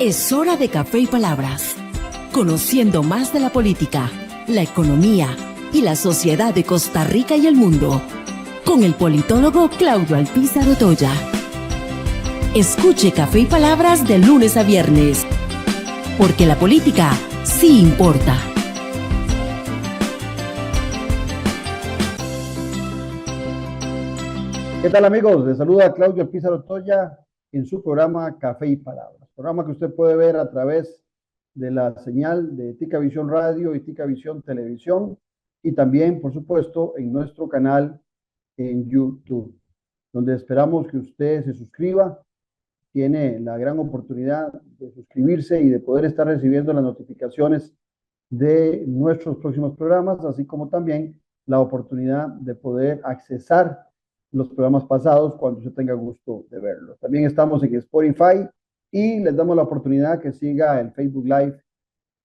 Es hora de Café y Palabras, conociendo más de la política, la economía y la sociedad de Costa Rica y el mundo, con el politólogo Claudio Alpizar Otoya. Escuche Café y Palabras de lunes a viernes, porque la política sí importa. ¿Qué tal, amigos? Les saluda Claudio Alpizar Otoya en su programa Café y Palabras, programa que usted puede ver a través de la señal de Tica Visión Radio y Tica Visión Televisión, y también, por supuesto, en nuestro canal en YouTube, donde esperamos que usted se suscriba. Tiene la gran oportunidad de suscribirse y de poder estar recibiendo las notificaciones de nuestros próximos programas, así como también la oportunidad de poder accesar los programas pasados cuando usted tenga gusto de verlos. También estamos en Spotify y les damos la oportunidad que siga el Facebook Live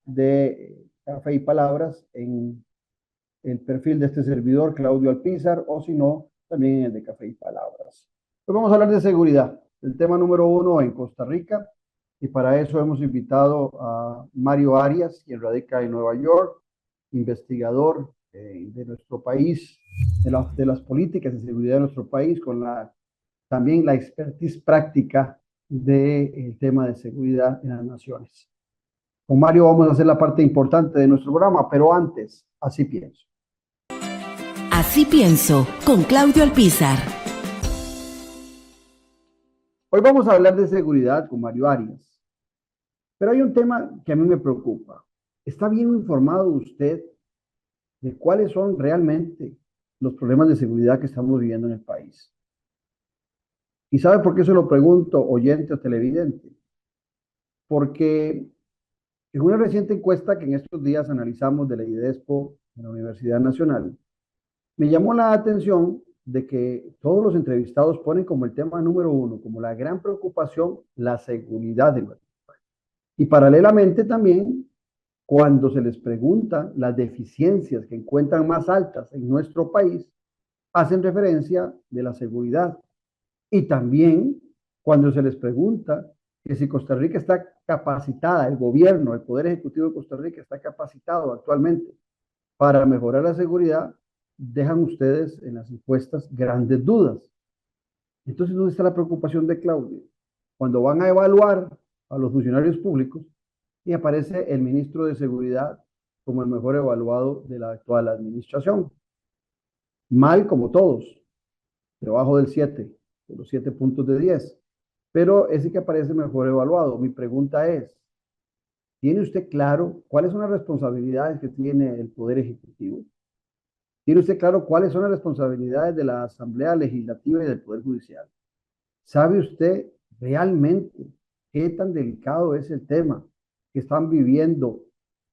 de Café y Palabras en el perfil de este servidor, Claudio Alpizar, o si no, también en el de Café y Palabras. Hoy vamos a hablar de seguridad, el tema número 1 en Costa Rica, y para eso hemos invitado a Mario Arias, quien radica en Nueva York, investigador de nuestro país, de las políticas de seguridad de nuestro país, con también la expertise práctica del tema de seguridad en las naciones. Con Mario vamos a hacer la parte importante de nuestro programa, pero antes, así pienso. Así pienso, con Claudio Alpizar. Hoy vamos a hablar de seguridad con Mario Arias, pero hay un tema que a mí me preocupa. ¿Está bien informado usted de cuáles son realmente los problemas de seguridad que estamos viviendo en el país? ¿Y sabe por qué se lo pregunto, oyente o televidente? Porque en una reciente encuesta que en estos días analizamos de la IDESPO, de la Universidad Nacional, me llamó la atención de que todos los entrevistados ponen como el tema número 1, como la gran preocupación, la seguridad de nuestro país. Y paralelamente también, cuando se les pregunta las deficiencias que encuentran más altas en nuestro país, hacen referencia de la seguridad. Y también cuando se les pregunta que si Costa Rica está capacitada, el gobierno, el Poder Ejecutivo de Costa Rica está capacitado actualmente para mejorar la seguridad, dejan ustedes en las encuestas grandes dudas. Entonces, ¿dónde está la preocupación de Claudio? Cuando van a evaluar a los funcionarios públicos y aparece el ministro de Seguridad como el mejor evaluado de la actual administración. Mal como todos, debajo del 7, de los 7 puntos de 10. Pero ese que aparece mejor evaluado. Mi pregunta es, ¿tiene usted claro cuáles son las responsabilidades que tiene el Poder Ejecutivo? ¿Tiene usted claro cuáles son las responsabilidades de la Asamblea Legislativa y del Poder Judicial? ¿Sabe usted realmente qué tan delicado es el tema que están viviendo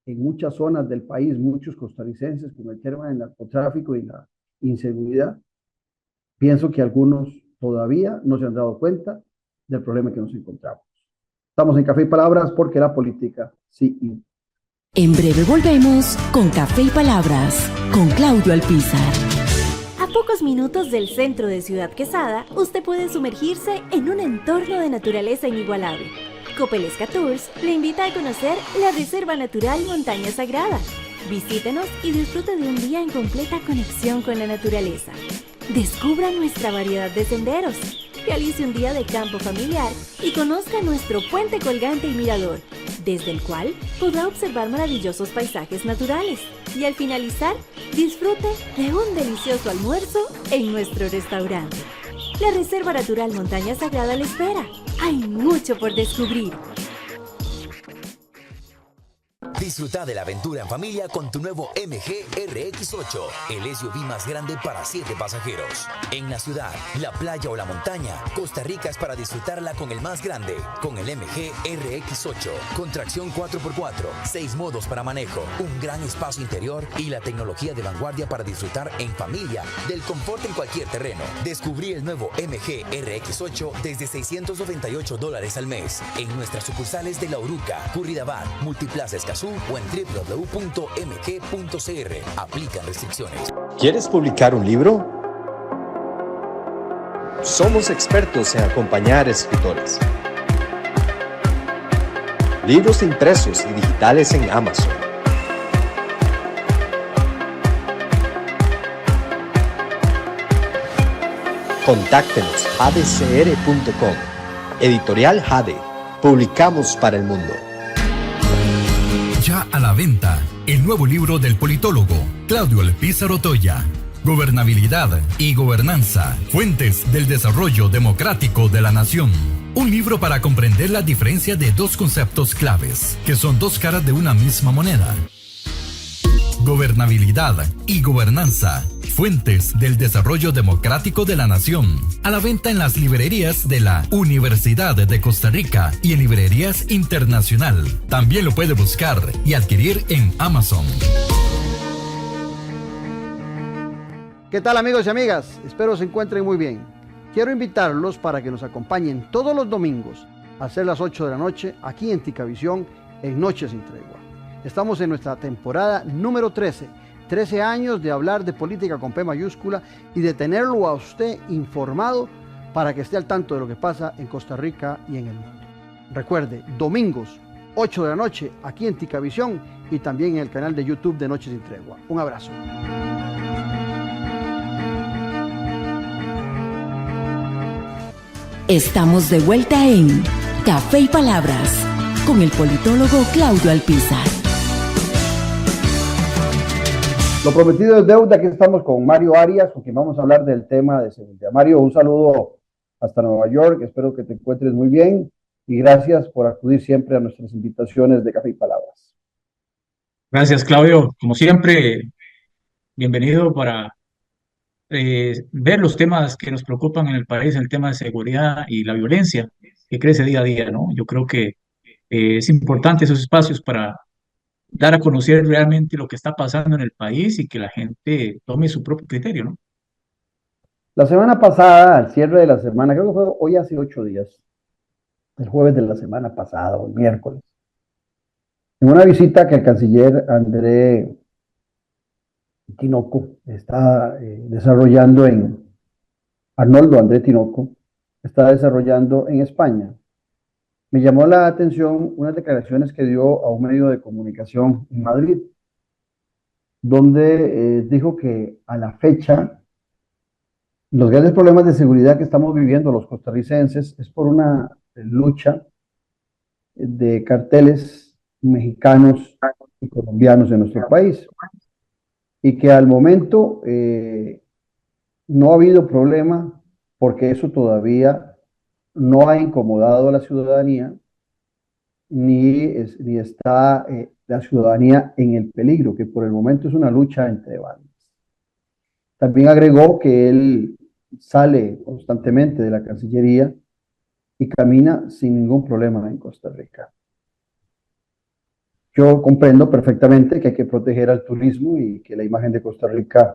en muchas zonas del país muchos costarricenses con el tema del narcotráfico y la inseguridad? Pienso que algunos todavía no se han dado cuenta del problema que nos encontramos. Estamos en Café y Palabras porque la política sí importa. En breve volvemos con Café y Palabras, con Claudio Alpizar. A pocos minutos del centro de Ciudad Quesada, usted puede sumergirse en un entorno de naturaleza inigualable. Copelesca Tours le invita a conocer la Reserva Natural Montaña Sagrada. Visítenos y disfrute de un día en completa conexión con la naturaleza. Descubra nuestra variedad de senderos. Realice un día de campo familiar y conozca nuestro puente colgante y mirador, desde el cual podrá observar maravillosos paisajes naturales. Y al finalizar, disfrute de un delicioso almuerzo en nuestro restaurante. La Reserva Natural Montaña Sagrada le espera. Hay mucho por descubrir. Disfruta de la aventura en familia con tu nuevo MG RX8, el SUV más grande para 7 pasajeros. En la ciudad, la playa o la montaña, Costa Rica es para disfrutarla con el más grande, con el MG RX8, con tracción 4x4, 6 modos para manejo, un gran espacio interior y la tecnología de vanguardia para disfrutar en familia del confort en cualquier terreno. Descubrí el nuevo MG RX8 desde $698 al mes en nuestras sucursales de La Uruca, Curridabat, Multiplaza Escazú o en www.mg.cr. Aplican restricciones. ¿Quieres publicar un libro? Somos expertos en acompañar escritores. libros impresos y digitales en Amazon. Contáctenos jadecr.com. Editorial Jade. Publicamos para el mundo. Ya a la venta, el nuevo libro del politólogo Claudio Alpizar Otoya. Gobernabilidad y gobernanza, fuentes del desarrollo democrático de la nación. Un libro para comprender la diferencia de dos conceptos claves, que son dos caras de una misma moneda. Gobernabilidad y gobernanza, fuentes del desarrollo democrático de la nación. A la venta en las librerías de la Universidad de Costa Rica y en librerías internacional. También lo puede buscar y adquirir en Amazon. ¿Qué tal, amigos y amigas? Espero se encuentren muy bien. Quiero invitarlos para que nos acompañen todos los domingos a ser las 8 de la noche aquí en Ticavisión en Noches sin Tregua. Estamos en nuestra temporada número 13. 13 años de hablar de política con P mayúscula y de tenerlo a usted informado para que esté al tanto de lo que pasa en Costa Rica y en el mundo. Recuerde, domingos, 8 de la noche, aquí en Ticavisión y también en el canal de YouTube de Noches sin Tregua. Un abrazo. Estamos de vuelta en Café y Palabras con el politólogo Claudio Alpizar. Lo prometido es deuda. Aquí estamos con Mario Arias, con quien vamos a hablar del tema de seguridad. Mario, un saludo hasta Nueva York. Espero que te encuentres muy bien y gracias por acudir siempre a nuestras invitaciones de Café y Palabras. Gracias, Claudio. Como siempre, bienvenido para ver los temas que nos preocupan en el país, el tema de seguridad y la violencia que crece día a día, ¿no? Yo creo que es importante esos espacios para dar a conocer realmente lo que está pasando en el país y que la gente tome su propio criterio, ¿no? La semana pasada, al cierre de la semana, creo que fue hoy hace 8 días, el jueves de la semana pasada o el miércoles, en una visita que el canciller André Tinoco está desarrollando Arnoldo André Tinoco está desarrollando en España. Me llamó la atención unas declaraciones que dio a un medio de comunicación en Madrid, donde dijo que a la fecha los grandes problemas de seguridad que estamos viviendo los costarricenses es por una lucha de carteles mexicanos y colombianos en nuestro país, y que al momento no ha habido problema porque eso todavía no ha incomodado a la ciudadanía, ni está la ciudadanía en el peligro, que por el momento es una lucha entre bandas. También agregó que él sale constantemente de la Cancillería y camina sin ningún problema en Costa Rica. Yo comprendo perfectamente que hay que proteger al turismo y que la imagen de Costa Rica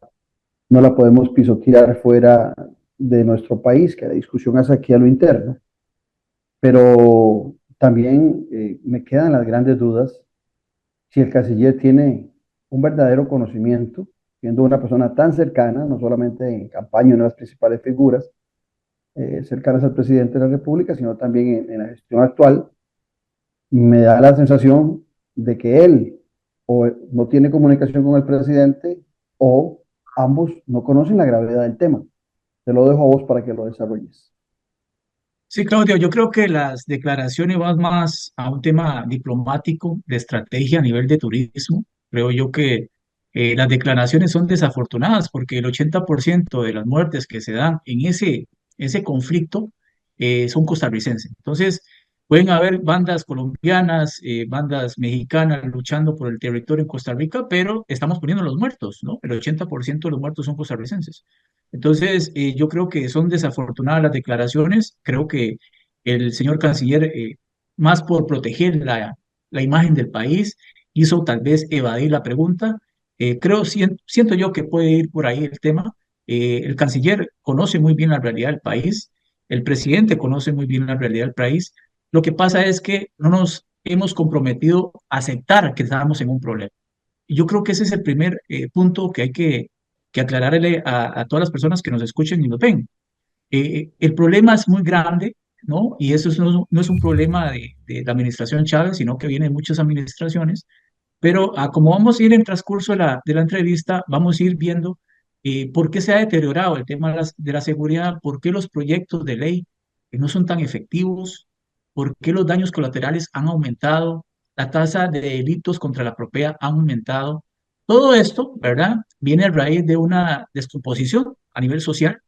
no la podemos pisotear fuera de nuestro país, que la discusión es aquí a lo interno. Pero también me quedan las grandes dudas si el canciller tiene un verdadero conocimiento, siendo una persona tan cercana, no solamente en campaña, una de las principales figuras cercanas al presidente de la República, sino también en la gestión actual. Me da la sensación de que él o no tiene comunicación con el presidente o ambos no conocen la gravedad del tema. Te lo dejo a vos para que lo desarrolles. Sí, Claudio, yo creo que las declaraciones van más a un tema diplomático, de estrategia a nivel de turismo. Creo yo que las declaraciones son desafortunadas porque el 80% de las muertes que se dan en ese conflicto son costarricenses. Entonces, pueden haber bandas colombianas, bandas mexicanas luchando por el territorio en Costa Rica, pero estamos poniendo los muertos, ¿no? El 80% de los muertos son costarricenses. Entonces, yo creo que son desafortunadas las declaraciones. Creo que el señor canciller, más por proteger la imagen del país, hizo tal vez evadir la pregunta. Siento yo que puede ir por ahí el tema. El canciller conoce muy bien la realidad del país, el presidente conoce muy bien la realidad del país. Lo que pasa es que no nos hemos comprometido a aceptar que estamos en un problema. Y yo creo que ese es el primer punto que hay que aclararle a todas las personas que nos escuchen y nos ven. El problema es muy grande, ¿no? Y eso no es un problema de la administración Chávez, sino que viene de muchas administraciones. Pero como vamos a ir en transcurso de la entrevista, vamos a ir viendo por qué se ha deteriorado el tema de la seguridad, por qué los proyectos de ley no son tan efectivos, por qué los daños colaterales han aumentado, la tasa de delitos contra la propiedad ha aumentado. Todo esto, ¿verdad? Viene a raíz de una descomposición a nivel social.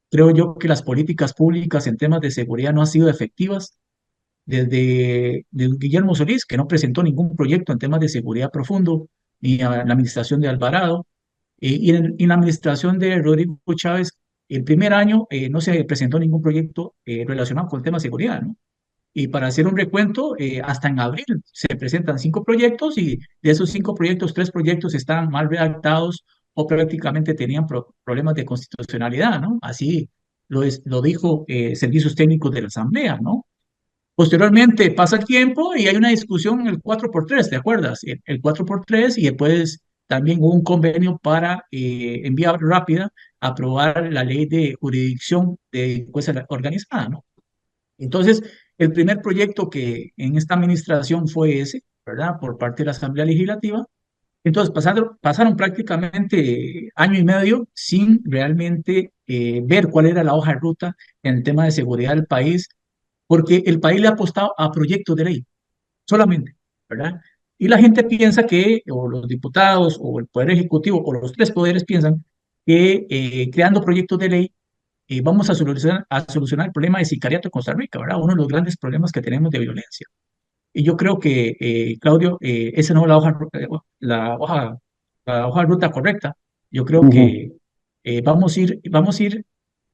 Creo yo que las políticas públicas en temas de seguridad no han sido efectivas desde Guillermo Solís, que no presentó ningún proyecto en temas de seguridad profundo, ni a la administración de Alvarado, y en la administración de Rodrigo Chávez, el primer año no se presentó ningún proyecto relacionado con el tema de seguridad, ¿no? Y para hacer un recuento, hasta en abril se presentan 5 proyectos y de esos 5 proyectos, 3 proyectos están mal redactados o prácticamente tenían problemas de constitucionalidad, ¿no? Así lo dijo Servicios Técnicos de la Asamblea, ¿no? Posteriormente pasa el tiempo y hay una discusión en el 4x3, ¿te acuerdas? El 4x3 y después también hubo un convenio para en vía rápida aprobar la ley de jurisdicción de delincuencia organizada, ¿no? Entonces, el primer proyecto que en esta administración fue ese, ¿verdad? Por parte de la Asamblea Legislativa. Entonces, pasaron prácticamente año y medio sin realmente ver cuál era la hoja de ruta en el tema de seguridad del país, porque el país le ha apostado a proyectos de ley, solamente, ¿verdad? Y la gente piensa que, o los diputados, o el Poder Ejecutivo, o los 3 poderes piensan que creando proyectos de ley vamos a solucionar el problema de sicariato en Costa Rica, ¿verdad? Uno de los grandes problemas que tenemos de violencia. Y yo creo que, Claudio, esa no es la hoja de ruta correcta. Yo creo Ujú. que vamos a ir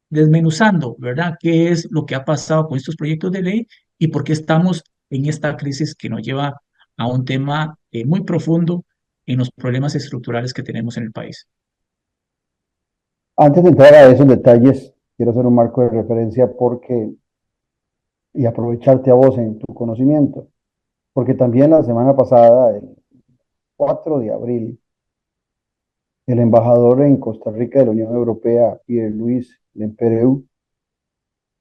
desmenuzando, ¿verdad? ¿Qué es lo que ha pasado con estos proyectos de ley y por qué estamos en esta crisis que nos lleva a un tema muy profundo en los problemas estructurales que tenemos en el país? Antes de entrar a esos detalles, quiero hacer un marco de referencia y aprovecharte a vos en tu conocimiento, porque también la semana pasada, el 4 de abril, el embajador en Costa Rica de la Unión Europea, Pierre-Louis Lempereur,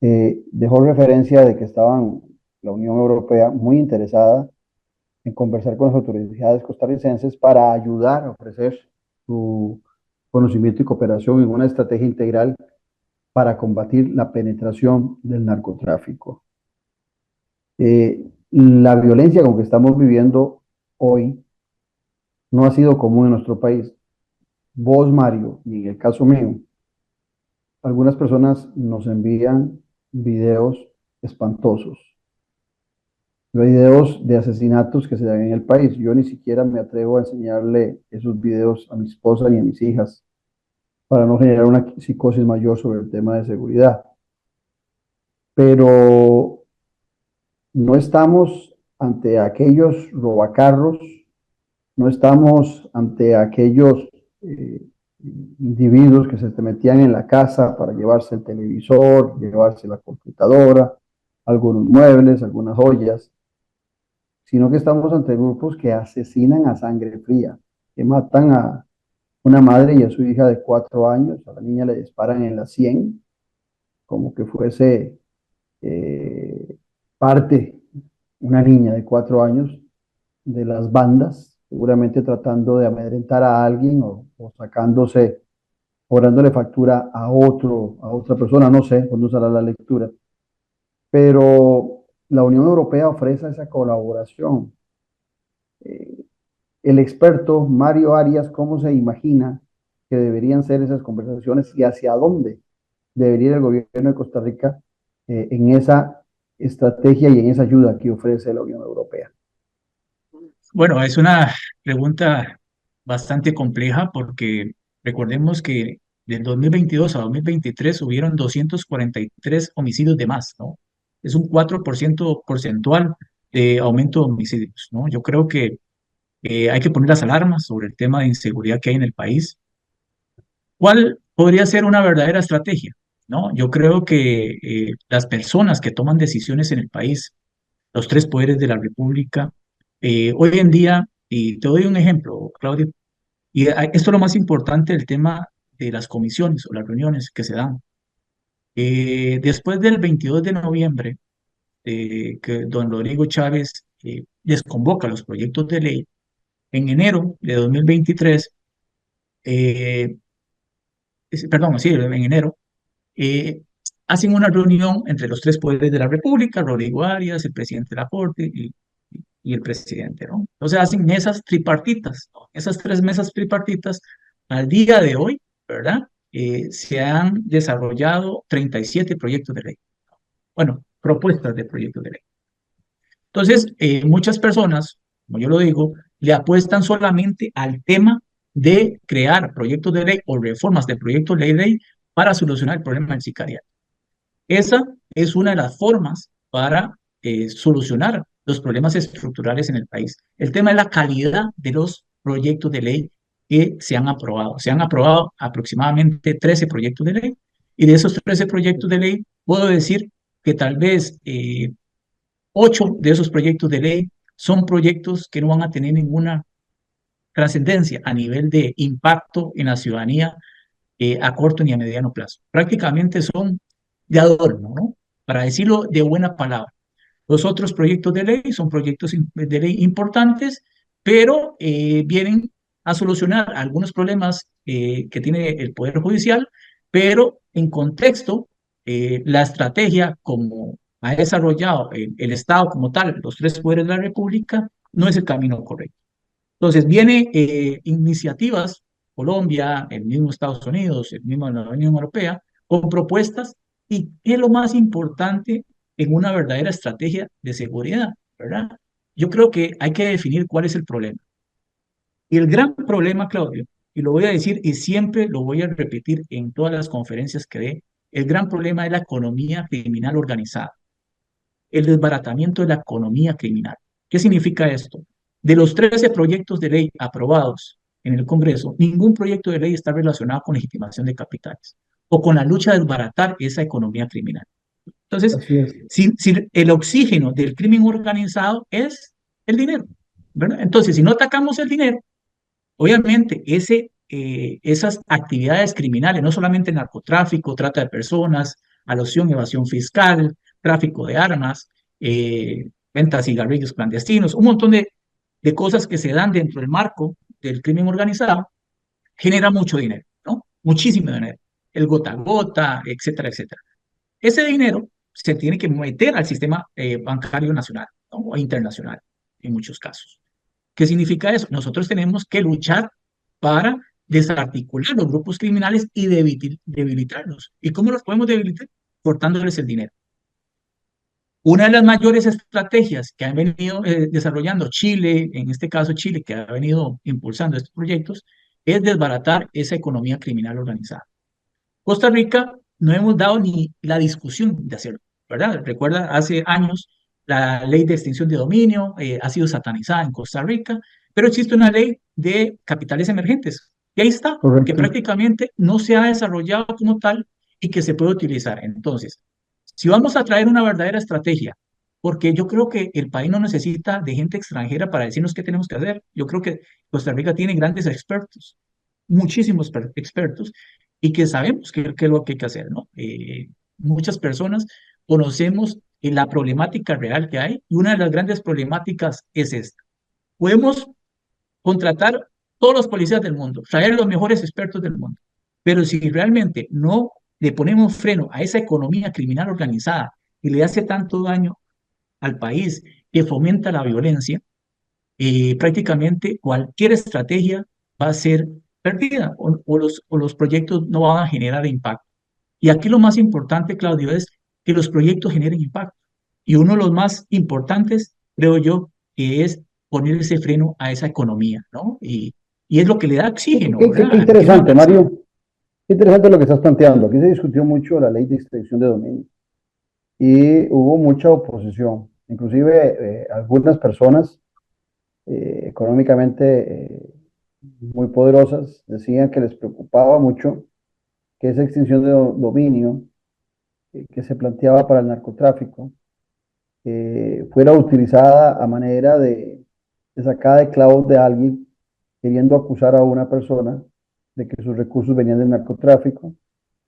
dejó referencia de que estaban la Unión Europea muy interesada en conversar con las autoridades costarricenses para ayudar a ofrecer su conocimiento y cooperación en una estrategia integral para combatir la penetración del narcotráfico. La violencia con que estamos viviendo hoy no ha sido común en nuestro país. Vos, Mario, y en el caso mío, algunas personas nos envían videos espantosos, videos de asesinatos que se dan en el país. Yo ni siquiera me atrevo a enseñarle esos videos a mi esposa ni a mis hijas para no generar una psicosis mayor sobre el tema de seguridad. Pero no estamos ante aquellos robacarros, no estamos ante aquellos individuos que se te metían en la casa para llevarse el televisor, llevarse la computadora, algunos muebles, algunas joyas, sino que estamos ante grupos que asesinan a sangre fría, que matan a una madre y a su hija de 4 años, a la niña le disparan en la 100, como que fuese parte, una niña de 4 años, de las bandas, seguramente tratando de amedrentar a alguien o sacándose, o dándole factura a otra persona, no sé, cuándo usará la lectura. Pero la Unión Europea ofrece esa colaboración. Eh, el experto Mario Arias, ¿cómo se imagina que deberían ser esas conversaciones y hacia dónde debería ir el gobierno de Costa Rica en esa estrategia y en esa ayuda que ofrece la Unión Europea? Bueno, es una pregunta bastante compleja porque recordemos que del 2022 a 2023 hubieron 243 homicidios de más, ¿no? Es un 4% porcentual de aumento de homicidios, ¿no? Yo creo que hay que poner las alarmas sobre el tema de inseguridad que hay en el país. ¿Cuál podría ser una verdadera estrategia? ¿No? Yo creo que las personas que toman decisiones en el país, los 3 poderes de la República, hoy en día, y te doy un ejemplo, Claudio, y esto es lo más importante del tema de las comisiones o las reuniones que se dan. Después del 22 de noviembre, que don Rodrigo Chávez desconvoca los proyectos de ley, en enero de 2023, eh, perdón, sí, en enero, eh, hacen una reunión entre los tres poderes de la República, Rodrigo Arias, el presidente de la Corte y el presidente, ¿no? Entonces hacen mesas tripartitas, ¿no? Esas tres mesas tripartitas, al día de hoy, ¿verdad? Se han desarrollado 37 proyectos de ley. Bueno, propuestas de proyectos de ley. Entonces, muchas personas, como yo lo digo, le apuestan solamente al tema de crear proyectos de ley o reformas de proyectos de ley para solucionar el problema del sicariato. Esa es una de las formas para solucionar los problemas estructurales en el país. El tema es la calidad de los proyectos de ley que se han aprobado. Se han aprobado aproximadamente 13 proyectos de ley y de esos 13 proyectos de ley puedo decir que tal vez 8 de esos proyectos de ley son proyectos que no van a tener ninguna trascendencia a nivel de impacto en la ciudadanía a corto ni a mediano plazo. Prácticamente son de adorno, ¿no? Para decirlo de buena palabra. Los otros proyectos de ley son proyectos de ley importantes, pero vienen a solucionar algunos problemas que tiene el Poder Judicial, pero en contexto, la estrategia como ha desarrollado el Estado como tal, los tres poderes de la República, no es el camino correcto. Entonces, vienen iniciativas, Colombia, el mismo Estados Unidos, el mismo la Unión Europea, con propuestas y qué es lo más importante en una verdadera estrategia de seguridad, ¿verdad? Yo creo que hay que definir cuál es el problema. Y el gran problema, Claudio, y lo voy a decir y siempre lo voy a repetir en todas las conferencias que dé, el gran problema es la economía criminal organizada, el desbaratamiento de la economía criminal. ¿Qué significa esto? De los 13 proyectos de ley aprobados en el Congreso, ningún proyecto de ley está relacionado con legitimación de capitales o con la lucha de desbaratar esa economía criminal. Entonces, Así es. si el oxígeno del crimen organizado es el dinero, ¿verdad? Entonces, si no atacamos el dinero, obviamente esas actividades criminales, no solamente narcotráfico, trata de personas, aloción, evasión fiscal, tráfico de armas, venta de cigarrillos clandestinos, un montón de cosas que se dan dentro del marco del crimen organizado, genera mucho dinero, ¿no? Muchísimo dinero. El gota a gota, etcétera, etcétera. Ese dinero se tiene que meter al sistema bancario nacional, ¿no? O internacional, en muchos casos. ¿Qué significa eso? Nosotros tenemos que luchar para desarticular los grupos criminales y debilitarlos. ¿Y cómo los podemos debilitar? Cortándoles el dinero. Una de las mayores estrategias que han venido desarrollando Chile, en este caso Chile, que ha venido impulsando estos proyectos, es desbaratar esa economía criminal organizada. Costa Rica no hemos dado ni la discusión de hacerlo, ¿verdad? Recuerda, hace años la ley de extinción de dominio ha sido satanizada en Costa Rica, pero existe una ley de capitales emergentes, y ahí está, que Correcto. prácticamente no se ha desarrollado como tal y que se puede utilizar. Entonces, si vamos a traer una verdadera estrategia, porque yo creo que el país no necesita de gente extranjera para decirnos qué tenemos que hacer. Yo creo que Costa Rica tiene grandes expertos, muchísimos expertos, y que sabemos qué es lo que hay que hacer, ¿no? Muchas personas conocemos la problemática real que hay, y una de las grandes problemáticas es esta. Podemos contratar todos los policías del mundo, traer los mejores expertos del mundo, pero si realmente no le ponemos freno a esa economía criminal organizada y le hace tanto daño al país que fomenta la violencia, prácticamente cualquier estrategia va a ser perdida o los proyectos no van a generar impacto. Y aquí lo más importante, Claudio, es que los proyectos generen impacto. Y uno de los más importantes, creo yo, que es poner ese freno a esa economía, ¿no? Y es lo que le da oxígeno, ¿verdad? Qué interesante, Mario. Qué interesante lo que estás planteando. Aquí se discutió mucho la ley de extinción de dominio y hubo mucha oposición. Inclusive algunas personas económicamente muy poderosas decían que les preocupaba mucho que esa extinción de dominio que se planteaba para el narcotráfico fuera utilizada a manera de sacada de clavos de alguien queriendo acusar a una persona de que sus recursos venían del narcotráfico,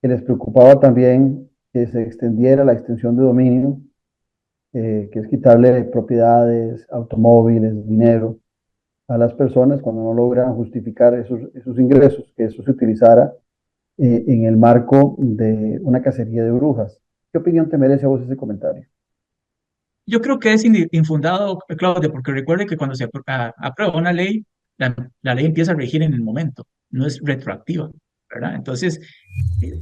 que les preocupaba también que se extendiera la extensión de dominio, que es quitarle propiedades, automóviles, dinero a las personas cuando no logran justificar esos ingresos, que eso se utilizara en el marco de una cacería de brujas. ¿Qué opinión te merece a vos ese comentario? Yo creo que es infundado, Claudio, porque recuerde que cuando se aprueba una ley, la ley empieza a regir en el momento, no es retroactiva, ¿verdad? Entonces,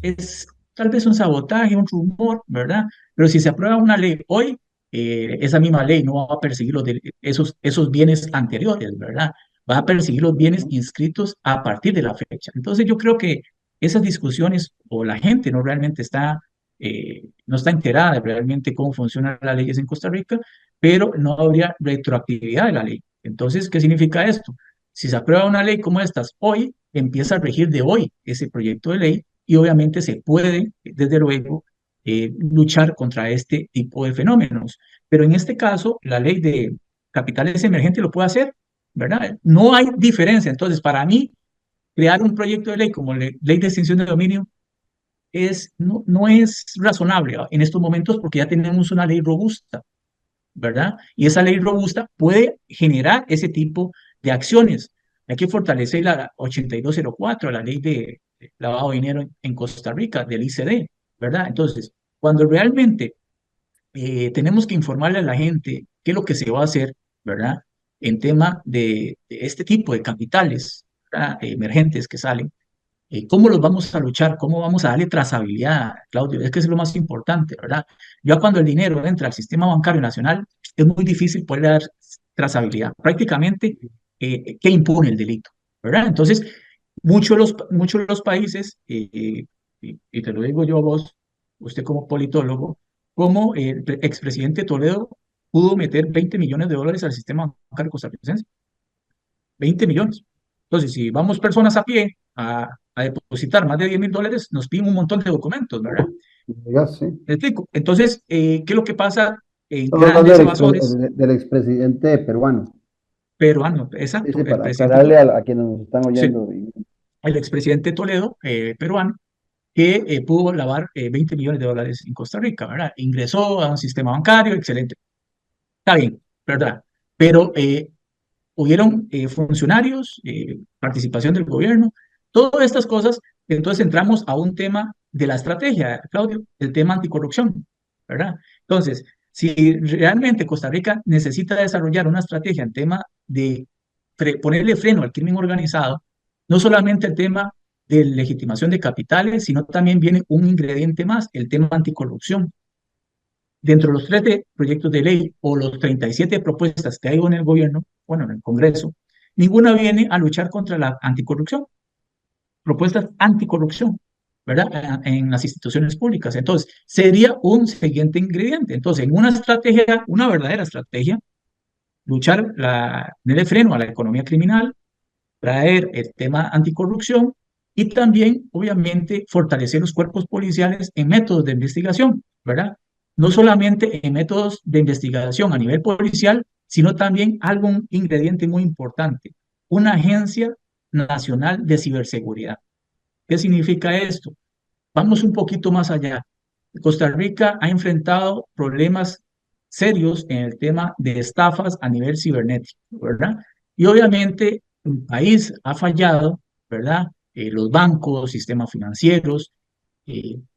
es tal vez un sabotaje, un rumor, ¿verdad? Pero si se aprueba una ley hoy, esa misma ley no va a perseguir esos bienes anteriores, ¿verdad? Va a perseguir los bienes inscritos a partir de la fecha. Entonces, yo creo que esas discusiones o la gente no realmente no está enterada de realmente cómo funcionan las leyes en Costa Rica, pero no habría retroactividad de la ley. Entonces, ¿qué significa esto? Si se aprueba una ley como estas hoy, empieza a regir de hoy ese proyecto de ley y obviamente se puede, desde luego, luchar contra este tipo de fenómenos. Pero en este caso, la ley de capitales emergentes lo puede hacer, ¿verdad? No hay diferencia. Entonces, para mí, crear un proyecto de ley como ley de extinción de dominio no es razonable en estos momentos porque ya tenemos una ley robusta, ¿verdad? Y esa ley robusta puede generar ese tipo de acciones. Hay que fortalecer la 8204, la ley de lavado de dinero en Costa Rica, del ICD, ¿verdad? Entonces, cuando realmente tenemos que informarle a la gente qué es lo que se va a hacer, ¿verdad? En tema de este tipo de capitales, ¿verdad? Emergentes que salen, ¿cómo los vamos a luchar? ¿Cómo vamos a darle trazabilidad, Claudio? Es que es lo más importante, ¿verdad? Ya cuando el dinero entra al sistema bancario nacional, es muy difícil poder dar trazabilidad. Prácticamente, ¿qué impone el delito? ¿Verdad? Entonces, muchos de los países, y te lo digo yo a vos, usted como politólogo, como el expresidente Toledo pudo meter 20 millones de dólares al sistema bancario costarricense. 20 millones. Entonces, si vamos personas a pie a depositar más de 10.000 dólares, nos piden un montón de documentos, ¿verdad? Diga, sí. ¿Me explico? Entonces, ¿qué es lo que pasa en Estamos hablando grandes evasores del expresidente peruano. peruanos? Sí, Exacto, sí, el para presidente, aclararle a quienes nos están sí, oyendo. el expresidente Toledo, peruano, que pudo lavar 20 millones de dólares en Costa Rica, ¿verdad? Ingresó a un sistema bancario, excelente. Está bien, ¿verdad? Pero hubieron funcionarios, participación del gobierno, todas estas cosas. Entonces entramos a un tema de la estrategia, Claudio, el tema anticorrupción, ¿verdad? Entonces, si realmente Costa Rica necesita desarrollar una estrategia en tema de ponerle freno al crimen organizado, no solamente el tema de legitimación de capitales, sino también viene un ingrediente más, el tema anticorrupción. Dentro de los 13 proyectos de ley o los 37 propuestas que hay en el gobierno, bueno, en el Congreso, ninguna viene a luchar contra la anticorrupción, propuestas anticorrupción, ¿verdad? En las instituciones públicas. Entonces, sería un siguiente ingrediente. Entonces, en una estrategia, una verdadera estrategia, luchar, darle freno a la economía criminal, traer el tema anticorrupción y también, obviamente, fortalecer los cuerpos policiales en métodos de investigación, ¿verdad? No solamente en métodos de investigación a nivel policial, sino también algún ingrediente muy importante, una agencia nacional de ciberseguridad. ¿Qué significa esto? Vamos un poquito más allá. Costa Rica ha enfrentado problemas serios en el tema de estafas a nivel cibernético, ¿verdad? Y obviamente el país ha fallado, ¿verdad? Los bancos, sistemas financieros,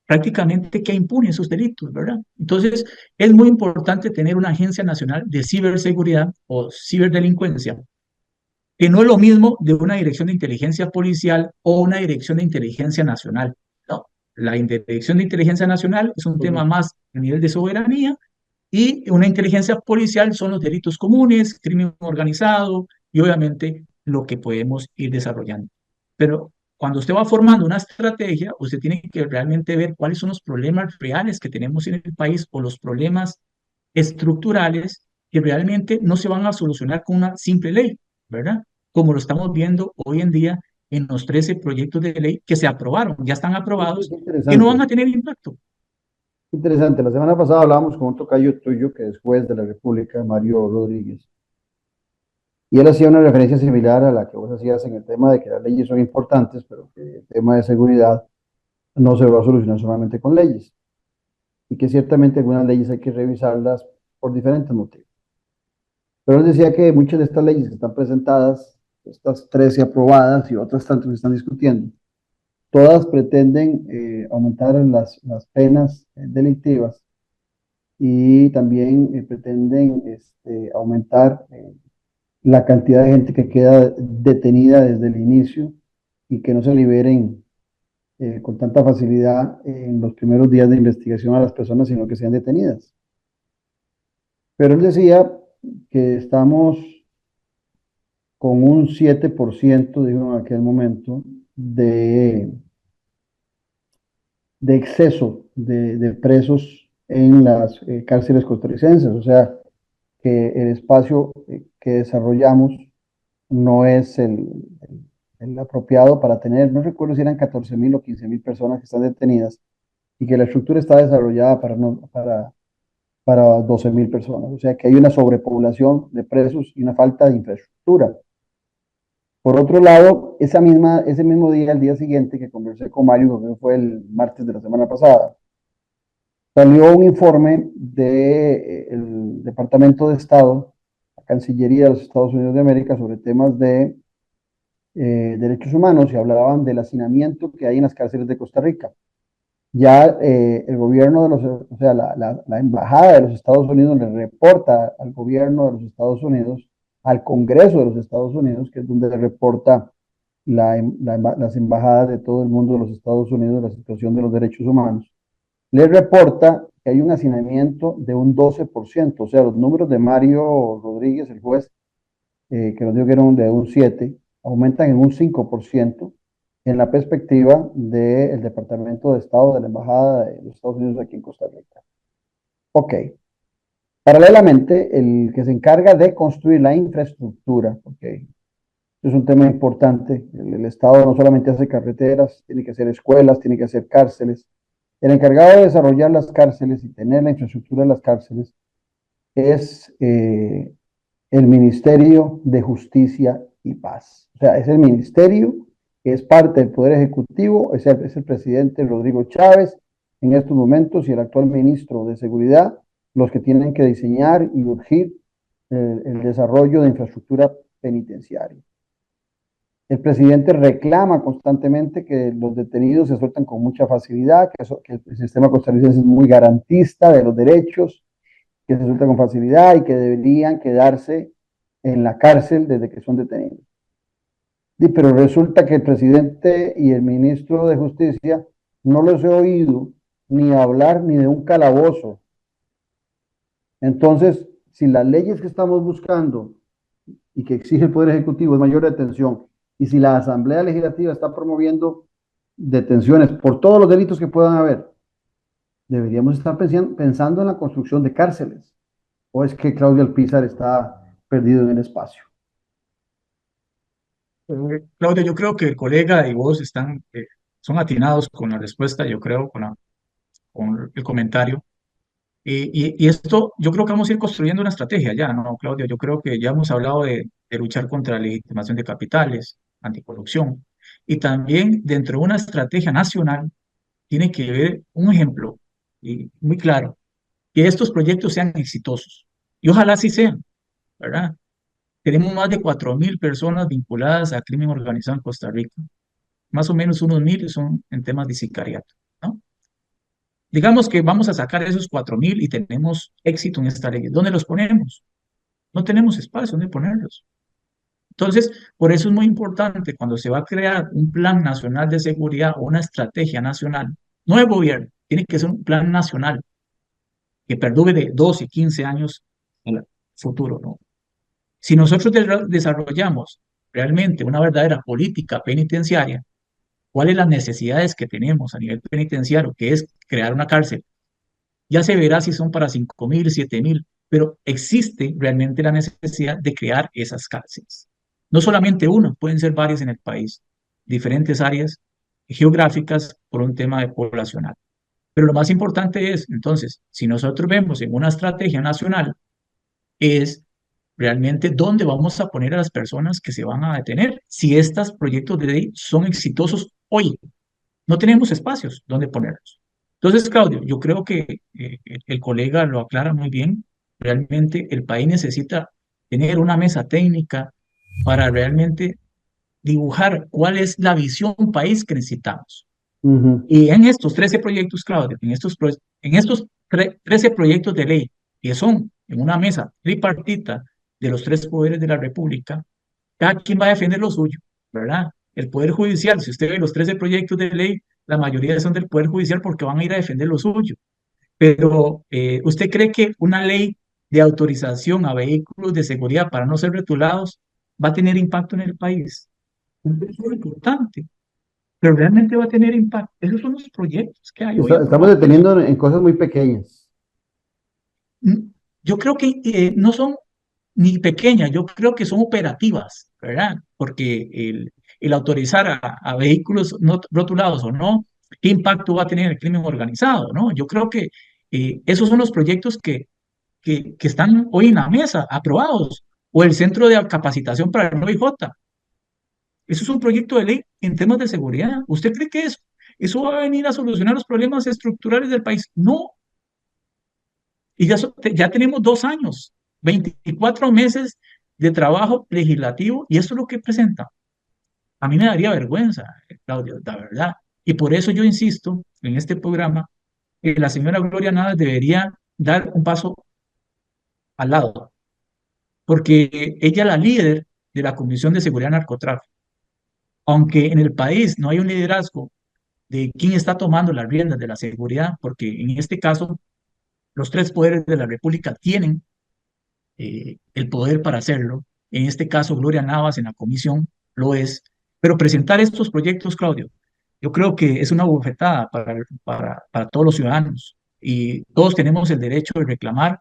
prácticamente que imponen esos delitos, ¿verdad? Entonces, es muy importante tener una agencia nacional de ciberseguridad o ciberdelincuencia, que no es lo mismo de una dirección de inteligencia policial o una dirección de inteligencia nacional. No, la dirección de inteligencia nacional es un tema más a nivel de soberanía y una inteligencia policial son los delitos comunes, crimen organizado y obviamente lo que podemos ir desarrollando. Pero cuando usted va formando una estrategia, usted tiene que realmente ver cuáles son los problemas reales que tenemos en el país o los problemas estructurales que realmente no se van a solucionar con una simple ley, ¿verdad? Como lo estamos viendo hoy en día en los 13 proyectos de ley que se aprobaron, ya están aprobados, que no van a tener impacto. Interesante. La semana pasada hablábamos con un tocayo tuyo que es juez de la República, Mario Rodríguez. Y él hacía una referencia similar a la que vos hacías en el tema de que las leyes son importantes, pero que el tema de seguridad no se va a solucionar solamente con leyes. y que ciertamente algunas leyes hay que revisarlas por diferentes motivos. Pero él decía que muchas de estas leyes que están presentadas, estas 13 aprobadas y otras tantas que están discutiendo, todas pretenden aumentar las penas delictivas y también pretenden aumentar la cantidad de gente que queda detenida desde el inicio y que no se liberen con tanta facilidad en los primeros días de investigación a las personas, sino que sean detenidas. Pero él decía que estamos con un 7%, dijo en aquel momento, de exceso de presos en las cárceles costarricenses. O sea, que el espacio que desarrollamos no es el apropiado para tener, no recuerdo si eran 14.000 o 15.000 personas que están detenidas y que la estructura está desarrollada para 12.000 personas. O sea que hay una sobrepoblación de presos y una falta de infraestructura. Por otro lado, ese mismo día, el día siguiente que conversé con Mario, que fue el martes de la semana pasada, salió un informe del Departamento de Estado, la Cancillería de los Estados Unidos de América, sobre temas de derechos humanos y hablaban del hacinamiento que hay en las cárceles de Costa Rica. Ya el gobierno o sea, la embajada de los Estados Unidos le reporta al gobierno de los Estados Unidos, al Congreso de los Estados Unidos, que es donde le reporta las embajadas de todo el mundo de los Estados Unidos la situación de los derechos humanos, le reporta que hay un hacinamiento de un 12%, o sea, los números de Mario Rodríguez, el juez, que nos dijo que eran de un 7%, aumentan en un 5% en la perspectiva del Departamento de Estado de la Embajada de los Estados Unidos aquí en Costa Rica. Ok. Paralelamente, el que se encarga de construir la infraestructura, porque es un tema importante, el Estado no solamente hace carreteras, tiene que hacer escuelas, tiene que hacer cárceles. El encargado de desarrollar las cárceles y tener la infraestructura de las cárceles es el Ministerio de Justicia y Paz. O sea, es el ministerio que es parte del Poder Ejecutivo, es el presidente Rodrigo Chávez en estos momentos y el actual ministro de Seguridad, los que tienen que diseñar y urgir el desarrollo de infraestructura penitenciaria. El presidente reclama constantemente que los detenidos se sueltan con mucha facilidad, que el sistema costarricense es muy garantista de los derechos, que se sueltan con facilidad y que deberían quedarse en la cárcel desde que son detenidos. Pero resulta que el presidente y el ministro de Justicia no los he oído ni hablar ni de un calabozo. Entonces, si las leyes que estamos buscando y que exige el Poder Ejecutivo es mayor detención, y si la Asamblea Legislativa está promoviendo detenciones por todos los delitos que puedan haber, deberíamos estar pensando en la construcción de cárceles. ¿O es que Claudio Alpizar está perdido en el espacio? Claudio, yo creo que el colega y vos son atinados con la respuesta, yo creo, con el comentario. Y esto, yo creo que vamos a ir construyendo una estrategia ya, ¿no, Claudio? Yo creo que ya hemos hablado de luchar contra la legitimación de capitales, anticorrupción, y también dentro de una estrategia nacional tiene que haber un ejemplo y muy claro, que estos proyectos sean exitosos. Y ojalá sí sean, ¿verdad? Tenemos más de 4.000 personas vinculadas a crimen organizado en Costa Rica. Más o menos unos 1.000 son en temas de sicariato, ¿no? Digamos que vamos a sacar esos 4.000 y tenemos éxito en esta ley. ¿Dónde los ponemos? No tenemos espacio donde ponerlos. Entonces, por eso es muy importante cuando se va a crear un plan nacional de seguridad o una estrategia nacional, no de gobierno, tiene que ser un plan nacional que perdure de 12 y 15 años en el futuro, ¿no? Si nosotros desarrollamos realmente una verdadera política penitenciaria, cuáles las necesidades que tenemos a nivel penitenciario, que es crear una cárcel. Ya se verá si son para 5.000, 7.000, pero existe realmente la necesidad de crear esas cárceles. No solamente una, pueden ser varias en el país, diferentes áreas geográficas por un tema de poblacional. Pero lo más importante es, entonces, si nosotros vemos en una estrategia nacional, es realmente dónde vamos a poner a las personas que se van a detener. Si estos proyectos de ley son exitosos hoy, no tenemos espacios donde ponerlos. Entonces, Claudio, yo creo que el colega lo aclara muy bien. Realmente el país necesita tener una mesa técnica para realmente dibujar cuál es la visión país que necesitamos. Ujú. Y en estos 13 proyectos, Claudio, en estos 13 proyectos de ley que son en una mesa tripartita de los tres poderes de la República, cada quien va a defender lo suyo, ¿verdad? El Poder Judicial, si usted ve los 13 proyectos de ley, la mayoría son del Poder Judicial porque van a ir a defender lo suyo. Pero, ¿usted cree que una ley de autorización a vehículos de seguridad para no ser retulados va a tener impacto en el país? Es muy importante, pero realmente va a tener impacto. Esos son los proyectos que hay hoy Estamos aprobados. deteniendo en cosas muy pequeñas. Mm, Yo creo que no son ni pequeñas, yo creo que son operativas, ¿verdad? Porque el autorizar a vehículos no rotulados o no, ¿qué impacto va a tener el crimen organizado, no? Yo creo que esos son los proyectos que están hoy en la mesa, aprobados, o el Centro de Capacitación para el OIJ. Eso es un proyecto de ley en temas de seguridad. ¿Usted cree que eso va a venir a solucionar los problemas estructurales del país? No, y ya tenemos 2 años, 24 meses de trabajo legislativo y eso es lo que presenta. A mí me daría vergüenza, Claudio, la verdad. Y por eso yo insisto en este programa que la señora Gloria Navas debería dar un paso al lado, porque ella es la líder de la Comisión de Seguridad y Narcotráfico. Aunque en el país no hay un liderazgo de quién está tomando las riendas de la seguridad, porque en este caso los tres poderes de la República tienen el poder para hacerlo. En este caso, Gloria Navas en la comisión lo es. Pero presentar estos proyectos, Claudio, yo creo que es una bofetada para todos los ciudadanos. Y todos tenemos el derecho de reclamar,